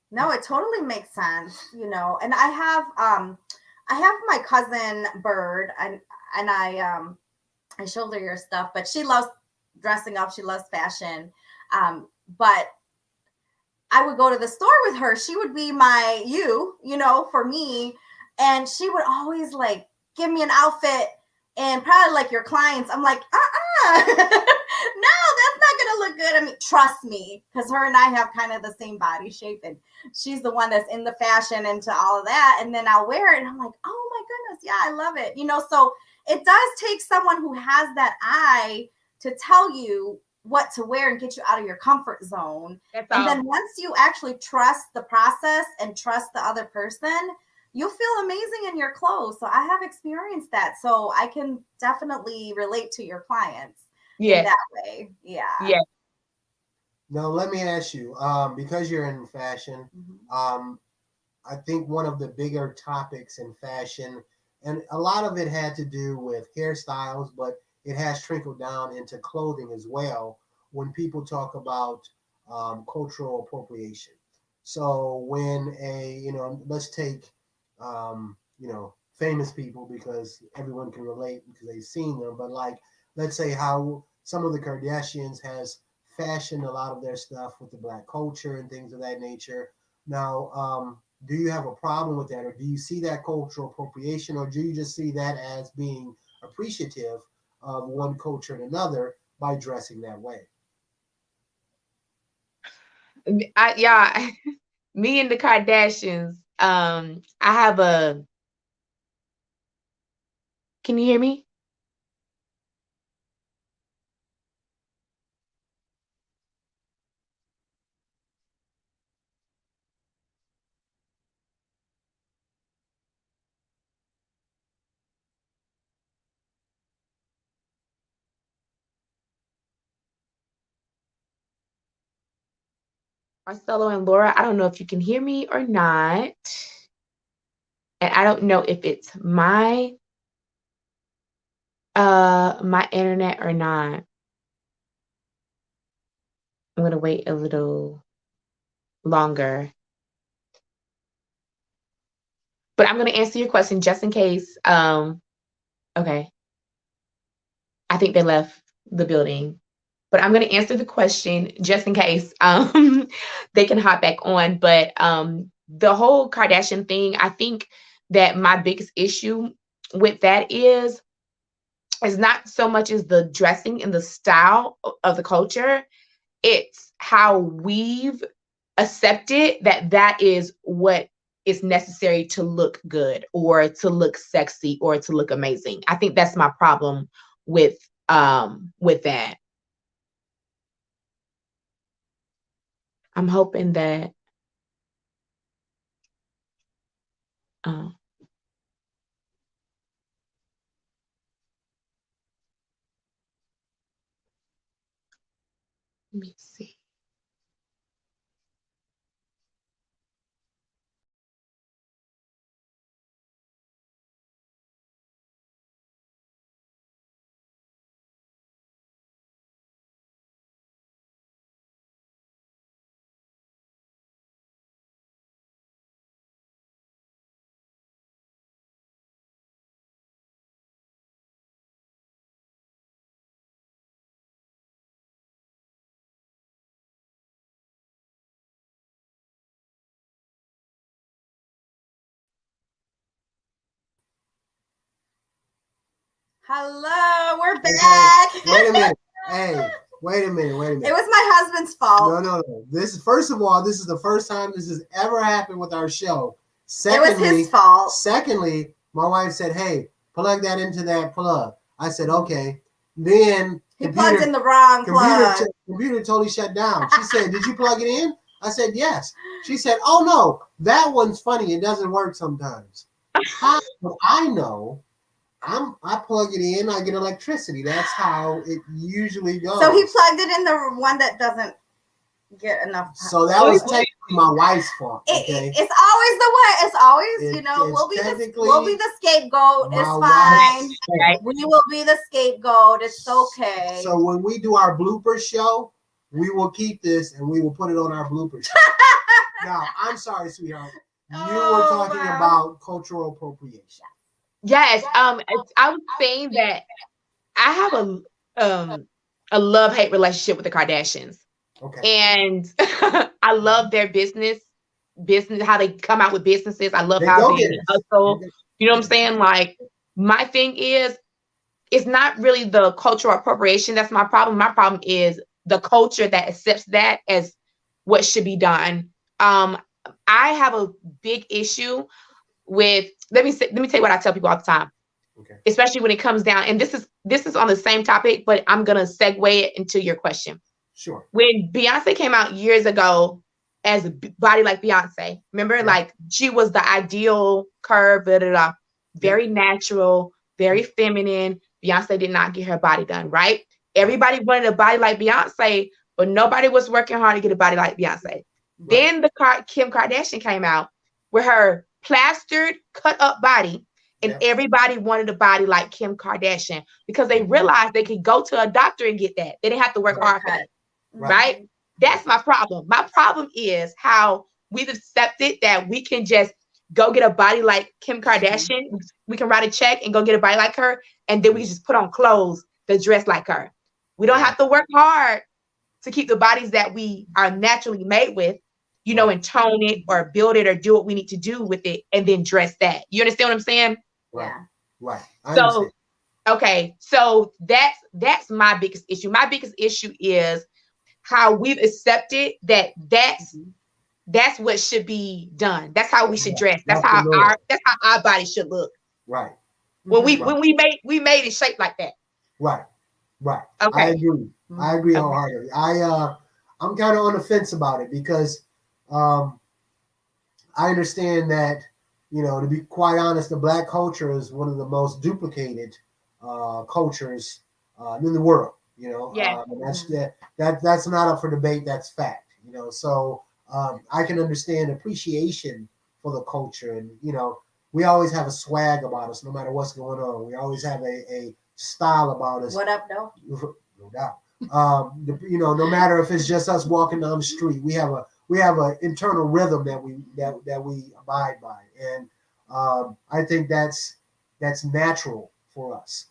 No, it totally makes sense, you know. And I have my cousin Bird, and I showed her your stuff, but she loves dressing up. She loves fashion. But I would go to the store with her. She would be my you know, for me, and she would always like give me an outfit, and probably like your clients, I'm like, no, that's not gonna look good. I mean, trust me, because her and I have kind of the same body shape, and she's the one that's in the fashion into all of that. And then I'll wear it, and I'm like, oh my goodness, yeah, I love it. You know, so it does take someone who has that eye to tell you what to wear and get you out of your comfort zone. And then once you actually trust the process and trust the other person, you'll feel amazing in your clothes. So I have experienced that. So I can definitely relate to your clients in that way. Yeah. Yeah. Now, let me ask you, because you're in fashion, I think one of the bigger topics in fashion, and a lot of it had to do with hairstyles, but it has trickled down into clothing as well when people talk about cultural appropriation. So when let's take, famous people because everyone can relate because they've seen them, but like, let's say how some of the Kardashians has fashioned a lot of their stuff with the Black culture and things of that nature. Now, do you have a problem with that, or do you see that cultural appropriation, or do you just see that as being appreciative of one culture and another by dressing that way? Me and the Kardashians, I have can you hear me? Marcelo and Laura, I don't know if you can hear me or not. And I don't know if it's my internet or not. I'm gonna wait a little longer. But I'm gonna answer your question just in case. Okay. I think they left the building. But I'm gonna answer the question just in case they can hop back on. But the whole Kardashian thing, I think that my biggest issue with that is it's not so much as the dressing and the style of the culture. It's how we've accepted that that is what is necessary to look good or to look sexy or to look amazing. I think that's my problem with that. I'm hoping that uh, let me see. Hello, we're Okay, back. wait a minute. Hey, wait a minute. It was my husband's fault. No. This is, first of all, this is the first time this has ever happened with our show. It was his fault. Secondly, my wife said, "Hey, plug that into that plug." I said, "Okay." Then he plugged in the wrong plug. Computer totally shut down. She said, "Did you plug it in?" I said, "Yes." She said, "Oh no, that one's funny. It doesn't work sometimes." How would I know? I plug it in, I get electricity. That's how it usually goes. So he plugged it in the one that doesn't get enough power. So that was technically my wife's fault. Okay? It's always the way. It's always, we'll be the scapegoat. It's fine. We will be the scapegoat. It's okay. So when we do our blooper show, we will keep this and we will put it on our blooper show. Now, I'm sorry, sweetheart. You were talking about cultural appropriation. Yes. I was saying that I have a love-hate relationship with the Kardashians. Okay. And I love their business, how they come out with businesses. I love how they hustle. You know what I'm saying? Like, my thing is, it's not really the cultural appropriation that's my problem. My problem is the culture that accepts that as what should be done. I have a big issue with, let me tell you what I tell people all the time. Okay. Especially when it comes down, and this is on the same topic, but I'm gonna segue it into your question. Sure. When Beyonce came out years ago as a body like Beyonce, remember, like, she was the ideal curve, very natural, very feminine. Beyonce did not get her body done, right? Everybody wanted a body like Beyonce, but nobody was working hard to get a body like Beyonce. Right. Then Kim Kardashian came out with her plastered, cut up body, and everybody wanted a body like Kim Kardashian because they realized they could go to a doctor and get that. They didn't have to work hard for it. Right? That's my problem. My problem is how we've accepted that we can just go get a body like Kim Kardashian. We can write a check and go get a body like her, and then we can just put on clothes that dress like her. We don't have to work hard to keep the bodies that we are naturally made with, and tone it or build it or do what we need to do with it and then dress that. You understand what I'm saying? Right. So, okay. So that's my biggest issue. My biggest issue is how we've accepted that that's what should be done. That's how we should dress. That's how our body should look. Right. When we made it shaped like that. Right. Okay. I agree wholeheartedly. I'm kind of on the fence about it because I understand that, to be quite honest, the Black culture is one of the most duplicated cultures in the world. And that's not up for debate. That's fact. So I can understand appreciation for the culture, and we always have a swag about us, no matter what's going on. We always have a style about us. What up, though? No doubt. No matter if it's just us walking down the street, we have an internal rhythm that we abide by, and I think that's natural for us.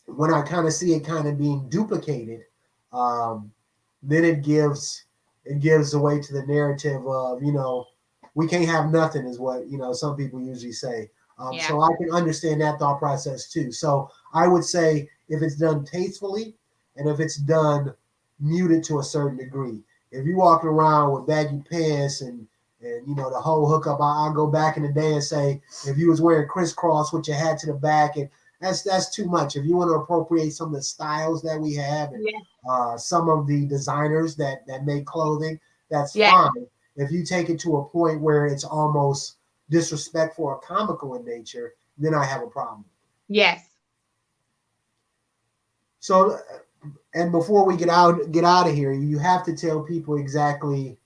When I kind of see it kind of being duplicated, then it gives away to the narrative of we can't have nothing, is what some people usually say. So I can understand that thought process too. So I would say if it's done tastefully and if it's done muted to a certain degree. If you walking around with baggy pants and the whole hookup, I'll go back in the day and say if you was wearing crisscross with your hat to the back, and that's too much. If you want to appropriate some of the styles that we have and some of the designers that make clothing, that's fine. If you take it to a point where it's almost disrespectful or comical in nature, then I have a problem. Yes. So, and before we get out of here, you have to tell people exactly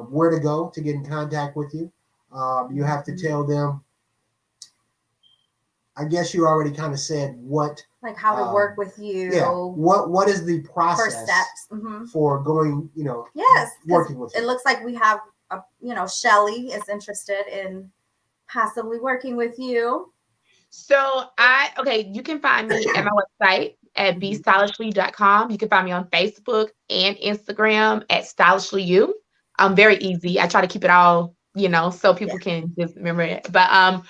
where to go to get in contact with you. You have to tell them. I guess you already kind of said what, like how to work with you. Yeah. What is the process? First steps for going? Yes, working with you. It looks like we have Shelly is interested in possibly working with you. So you can find me at my website at bestylishly.com. You can find me on Facebook and Instagram at stylishlyu. Very easy. I try to keep it all, so people can just remember it. But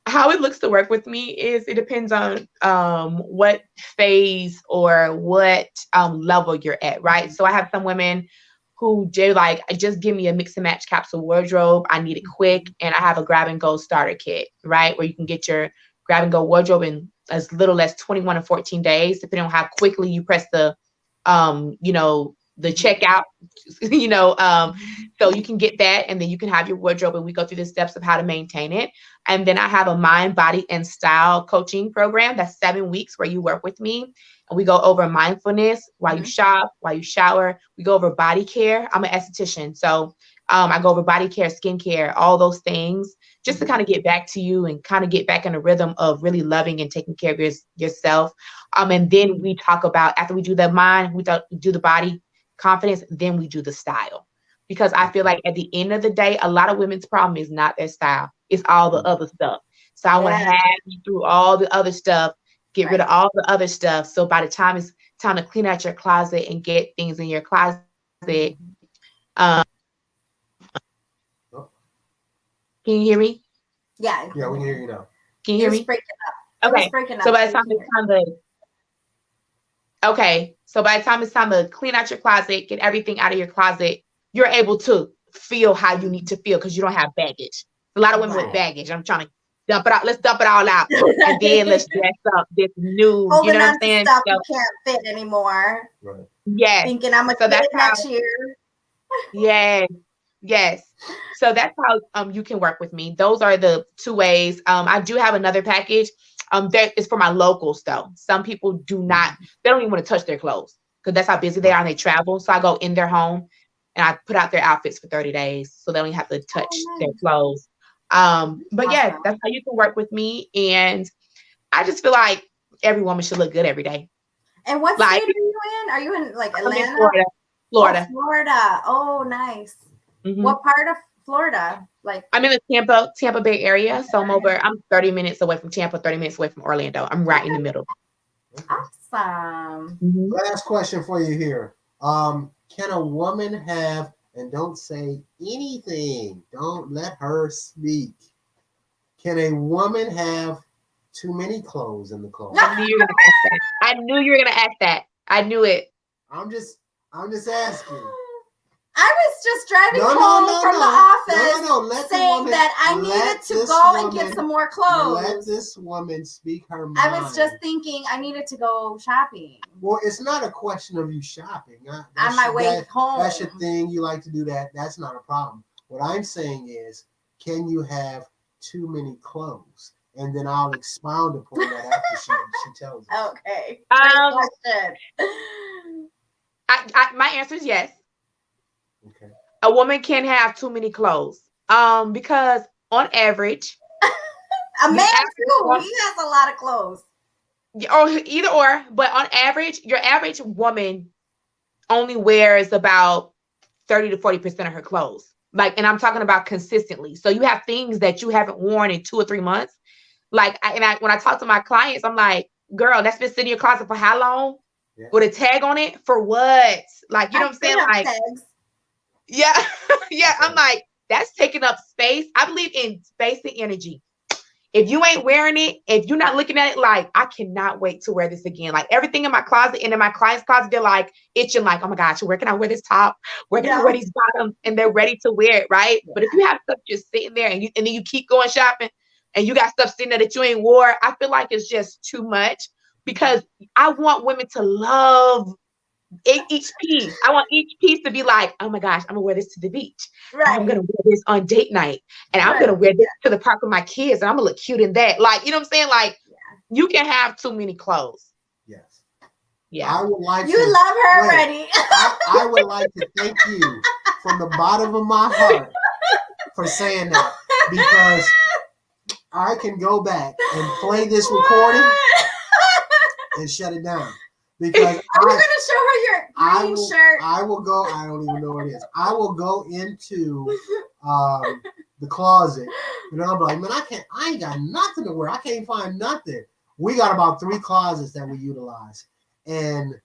how it looks to work with me is it depends on what phase or what level you're at, right? So I have some women who just give me a mix and match capsule wardrobe. I need it quick, and I have a grab and go starter kit, right, where you can get your grab and go wardrobe in as little as 21 or 14 days, depending on how quickly you press the checkout, so you can get that, and then you can have your wardrobe, and we go through the steps of how to maintain it. And then I have a mind, body, and style coaching program that's 7 weeks where you work with me, and we go over mindfulness while you shop, while you shower. We go over body care. I'm an esthetician, so I go over body care, skincare, all those things, just to kind of get back to you and kind of get back in a rhythm of really loving and taking care of yourself. And then we talk about, after we do the mind, we do the body, confidence, then we do the style. Because I feel like at the end of the day, a lot of women's problem is not their style. It's all the other stuff. So I want to have you through all the other stuff, get rid of all the other stuff. So by the time it's time to clean out your closet and get things in your closet, can you hear me? Yeah, we can hear you now. Can you hear me? Breaking up. Okay. So by the time it's time to clean out your closet, get everything out of your closet, you're able to feel how you need to feel because you don't have baggage. A lot of women with baggage. I'm trying to dump it out. Let's dump it all out, and then let's dress up this new. Holding you know on what I'm saying? To stuff you can't fit anymore. Right. Yes. Thinking I'm gonna fit next year. Yes. So that's how you can work with me. Those are the 2 ways. I do have another package. That is for my locals though. Some people they don't even want to touch their clothes because that's how busy they are and they travel. So I go in their home and I put out their outfits for 30 days so they don't have to touch their clothes. But yeah, that's how you can work with me. And I just feel like every woman should look good every day. And what state are you in? Are you in like Atlanta? I'm in Florida. Oh, Florida. Oh, nice. Mm-hmm. What part of Florida? Like I'm in the Tampa Bay area. So I'm 30 minutes away from Tampa, 30 minutes away from Orlando. I'm right in the middle. Awesome. Mm-hmm. Last question for you here. Can a woman have, and don't say anything, don't let her speak. Can a woman have too many clothes in the closet? I knew you were going to ask that. I knew it. I'm just asking. I was just driving home from the office saying that I needed to go and get some more clothes. Let this woman speak her mind. I was just thinking I needed to go shopping. Well, it's not a question of you shopping. On my way home. That's your thing. You like to do that. That's not a problem. What I'm saying is, can you have too many clothes? And then I'll expound upon that after she tells us. Okay. Great question. My answer is yes. Okay. A woman can have too many clothes. Because on average, a man too, he has a lot of clothes. Or either or, but on average, your average woman only wears about 30 to 40% of her clothes. And I'm talking about consistently. So you have things that you haven't worn in 2 or 3 months. When I talk to my clients, I'm like, girl, that's been sitting in your closet for how long? Yeah. With a tag on it? For what? You know what I'm saying? Tags. Yeah. Yeah. I'm like, that's taking up space. I believe in space and energy. If you ain't wearing it, if you're not looking at it like, I cannot wait to wear this again. Like everything in my closet and in my client's closet, they're like itching, like, oh my gosh, where can I wear this top? Where can I wear these bottoms? And they're ready to wear it, right? Yeah. But if you have stuff just sitting there and then you keep going shopping and you got stuff sitting there that you ain't wore, I feel like it's just too much, because I want women to love each piece. I want each piece to be like, oh my gosh, I'm gonna wear this to the beach. Right. I'm gonna wear this on date night. And I'm gonna wear this to the park with my kids, and I'm gonna look cute in that. Like, you know what I'm saying? Like, you can have too many clothes. Yes. Yeah. I would like you love her already. I would like to thank you from the bottom of my heart for saying that, because I can go back and play this recording and shut it down. Because we're gonna show her your green shirt. I will go. I don't even know what it is. I will go into the closet, and I'm like, man, I ain't got nothing to wear. I can't find nothing. We got about 3 closets that we utilize, and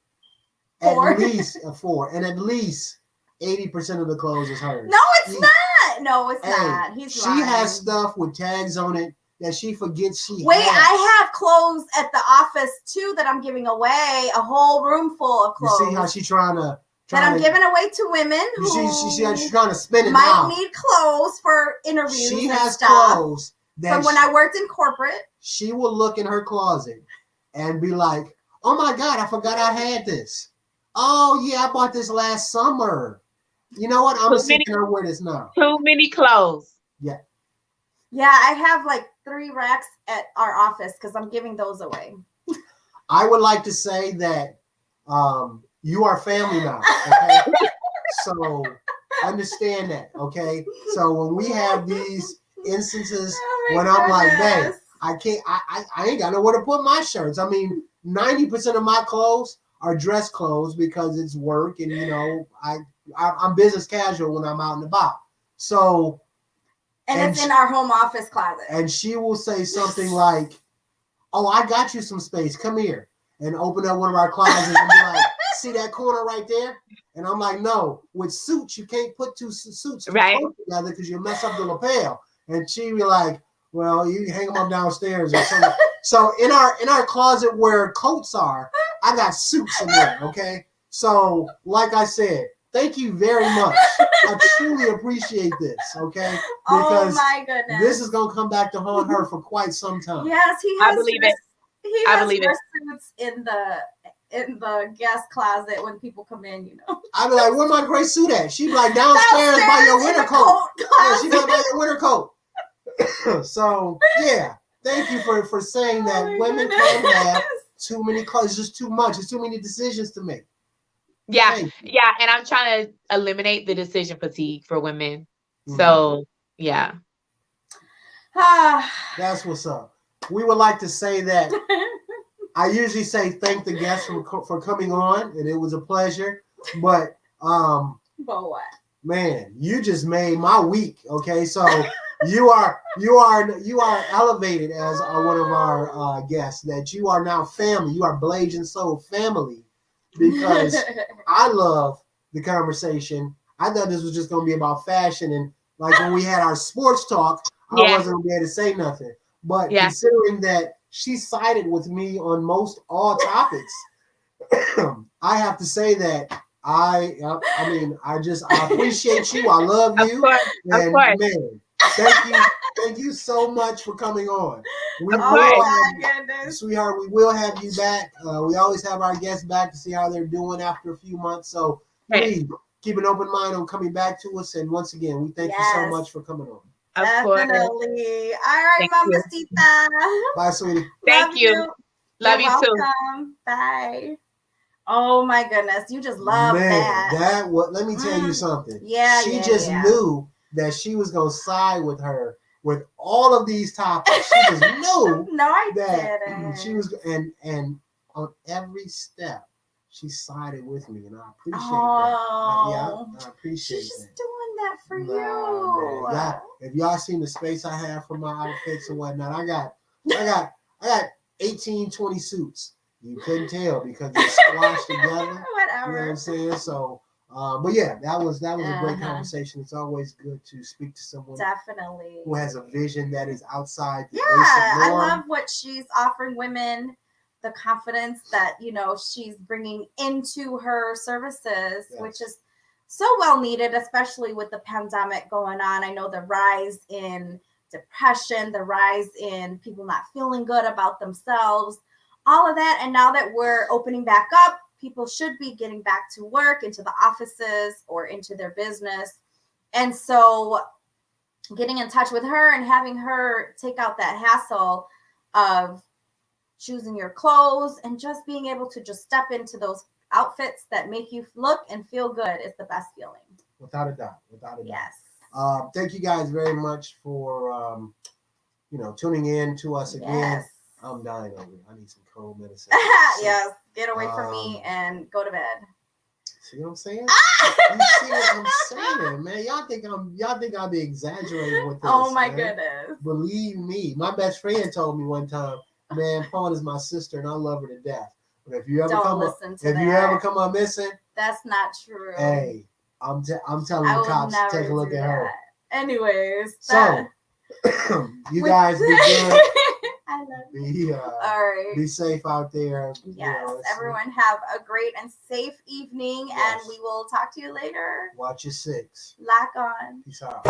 at least 4, and at least 80% of the clothes is hers. No, it's not. No, it's not. She has stuff with tags on it that she forgets she Wait, has. I have clothes at the office too that I'm giving away. A whole room full of clothes. You see how she's trying to I'm giving away to women who she's trying to spin it might now. need clothes for interviews. She and has stuff clothes that from when I worked in corporate. She will look in her closet and be like, "Oh my God, I forgot I had this. Oh yeah, I bought this last summer. You know what? I'm sick of her wear this now." Too many clothes. Yeah. Yeah, I have like 3 racks at our office because I'm giving those away. I would like to say that you are family now, okay? So understand that, okay? So when we have these instances when I'm like, man, I ain't got nowhere to put my shirts. I mean, 90% of my clothes are dress clothes because it's work, and you know, I'm business casual when I'm out and about. So and it's in our home office closet. And she will say something like, "Oh, I got you some space. Come here." And open up one of our closets and be like, "See that corner right there?" And I'm like, "No, with suits, you can't put 2 suits together because you'll mess up the lapel." And she be like, "Well, you hang them up downstairs or something." So in our closet where coats are, I got suits in there, okay? So like I said, thank you very much. I truly appreciate this, okay? Because my goodness, this is gonna come back to haunt her for quite some time. Yes, he has. I believe it. He has suits in the guest closet when people come in. You know, I'd be like, "Where my gray suit at?" She'd be like, "Downstairs by your winter coat." Yeah, she'd be like, "By your winter coat." So yeah, thank you for saying that women can have too many clothes. It's just too much. It's too many decisions to make. Yeah, yeah, and I'm trying to eliminate the decision fatigue for women. So yeah, that's what's up. We would like to say that I usually say thank the guests for coming on, and it was a pleasure. But what? Man, you just made my week. Okay, so you are elevated as one of our guests. That you are now family. You are Blazing Soul family, because I love the conversation. I thought this was just going to be about fashion, and like when we had our sports talk, I wasn't going to be able to say nothing. But considering that she sided with me on most all topics, I have to say that I appreciate you. I love you. Of course. Man, thank you so much for coming on. Sweetheart, we will have you back. We always have our guests back to see how they're doing after a few months. So please keep an open mind on coming back to us. And once again, we thank you so much for coming on. Definitely. All right, Mamacita. Bye, sweetie. Thank you. Love you too. Bye. Oh my goodness, you just love that. Let me tell you something. She knew that she was gonna side with her with all of these topics. She just knew didn't. She was and on every step she sided with me, and I appreciate that. I appreciate She's that. Just doing that for you. Yeah. If y'all seen the space I have for my outfits and whatnot, I got 18, 20 suits. You couldn't tell because they're squashed together. Whatever. You know what I'm saying? So But yeah, that was a great Uh-huh. conversation. It's always good to speak to someone Definitely. who has a vision that is outside the Yeah, basic I norm. love what she's offering women, the confidence that, she's bringing into her services, Yes. which is so well needed, especially with the pandemic going on. I know the rise in depression, the rise in people not feeling good about themselves, all of that. And now that we're opening back up, people should be getting back to work, into the offices or into their business. And so getting in touch with her and having her take out that hassle of choosing your clothes and just being able to just step into those outfits that make you look and feel good is the best feeling. Without a doubt. Without a doubt. Yes. Thank you guys very much for tuning in to us again. Yes. I'm dying over here. I need some cold medicine. Yes. Get away from me and go to bed. See what I'm saying? You see what I'm saying, man? Y'all think I'll be exaggerating with this? Oh my man. goodness. Believe me, my best friend told me one time, man, Pawn is my sister and I love her to death. But if you ever come up missing, that's not true. Hey, I'm telling the cops, take a look at her. Anyways, so you guys be good. I love you. All right. Be safe out there. Yes. Everyone have a great and safe evening, yes. and we will talk to you later. Watch your six. Lock on. Peace out.